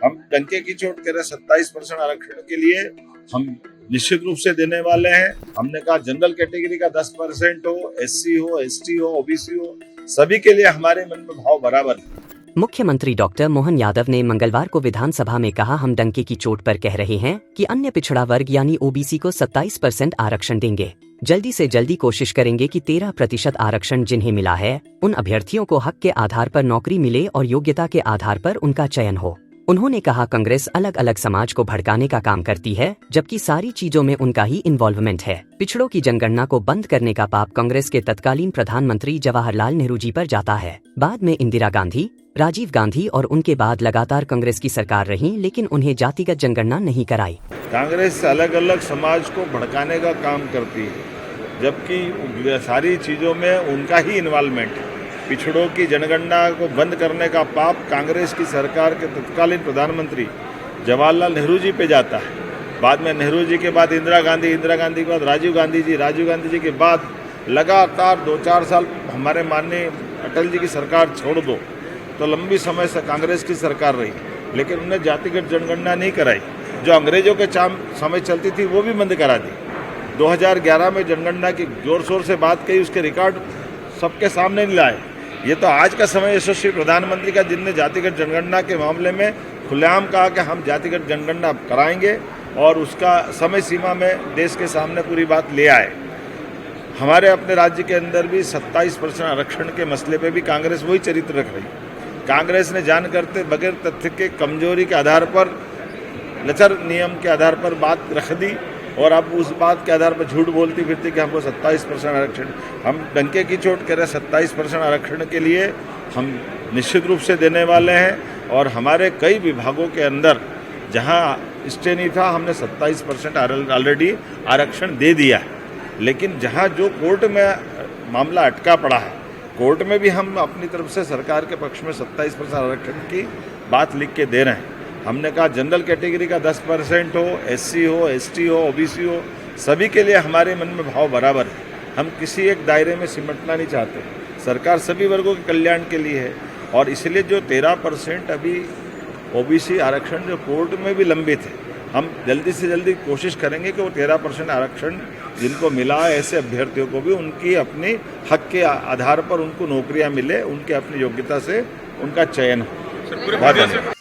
हम डंके की चोट कह रहे 27% आरक्षण के लिए हम निश्चित रूप से देने वाले हैं। हमने कहा जनरल कैटेगरी का 10% हो, एससी हो, एसटी हो, ओबीसी हो, सभी के लिए हमारे मन में भाव बराबर है। मुख्यमंत्री डॉक्टर मोहन यादव ने मंगलवार को विधानसभा में कहा, हम डंके की चोट पर कह रहे हैं कि अन्य पिछड़ा वर्ग यानी ओबीसी को 27% आरक्षण देंगे। जल्दी से जल्दी कोशिश करेंगे कि 13% आरक्षण जिन्हें मिला है उन अभ्यर्थियों को हक के आधार पर नौकरी मिले और योग्यता के आधार पर उनका चयन हो। उन्होंने कहा, कांग्रेस अलग अलग समाज को भड़काने का काम करती है जबकि सारी चीजों में उनका ही इन्वॉल्वमेंट है। पिछड़ों की जनगणना को बंद करने का पाप कांग्रेस के तत्कालीन प्रधानमंत्री जवाहरलाल नेहरू जी पर जाता है। बाद में इंदिरा गांधी, राजीव गांधी और उनके बाद लगातार कांग्रेस की सरकार रही, लेकिन उन्हें जातिगत जनगणना नहीं कराई। कांग्रेस अलग अलग समाज को भड़काने का काम करती है जबकि सारी चीजों में उनका ही इन्वॉल्वमेंट है। पिछड़ों की जनगणना को बंद करने का पाप कांग्रेस की सरकार के तत्कालीन प्रधानमंत्री जवाहरलाल नेहरू जी पे जाता है। बाद में नेहरू जी के बाद इंदिरा गांधी के बाद राजीव गांधी जी के बाद लगातार 2-4 साल हमारे माननीय अटल जी की सरकार छोड़ दो तो लंबी समय से कांग्रेस की सरकार रही, लेकिन उन्हें जातिगत जनगणना नहीं कराई। जो अंग्रेजों के समय चलती थी वो भी बंद करा दी। 2011 में जनगणना की जोर शोर से बात कही, उसके रिकॉर्ड सबके सामने नहीं लाए। ये तो आज का समय यशस्वी प्रधानमंत्री का, जिनने जातिगत जनगणना के मामले में खुलेआम कहा कि हम जातिगत जनगणना कराएंगे और उसका समय सीमा में देश के सामने पूरी बात ले आए। हमारे अपने राज्य के अंदर भी 27% आरक्षण के मसले पे भी कांग्रेस वही चरित्र रख रही। कांग्रेस ने जान करते बगैर तथ्य के कमजोरी के आधार पर, लचर नियम के आधार पर बात रख दी और अब उस बात के आधार पर झूठ बोलती फिरती कि हमको 27% आरक्षण। हम डंके की चोट कह रहे 27% आरक्षण के लिए हम निश्चित रूप से देने वाले हैं और हमारे कई विभागों के अंदर जहां स्टे नहीं था हमने 27% ऑलरेडी आरक्षण दे दिया है। लेकिन जहां जो कोर्ट में मामला अटका पड़ा है, कोर्ट में भी हम अपनी तरफ से सरकार के पक्ष में 27% आरक्षण की बात लिख के दे रहे हैं। हमने कहा जनरल कैटेगरी का 10% हो, एससी हो, एसटी हो, ओबीसी हो, सभी के लिए हमारे मन में भाव बराबर है। हम किसी एक दायरे में सिमटना नहीं चाहते। सरकार सभी वर्गों के कल्याण के लिए है और इसलिए जो 13% अभी ओबीसी आरक्षण जो कोर्ट में भी लंबित है, हम जल्दी से जल्दी कोशिश करेंगे कि वो 13% आरक्षण जिनको मिला ऐसे अभ्यर्थियों को भी उनकी अपनी हक के आधार पर उनको नौकरियां मिले, उनके अपनी योग्यता से उनका चयन हो।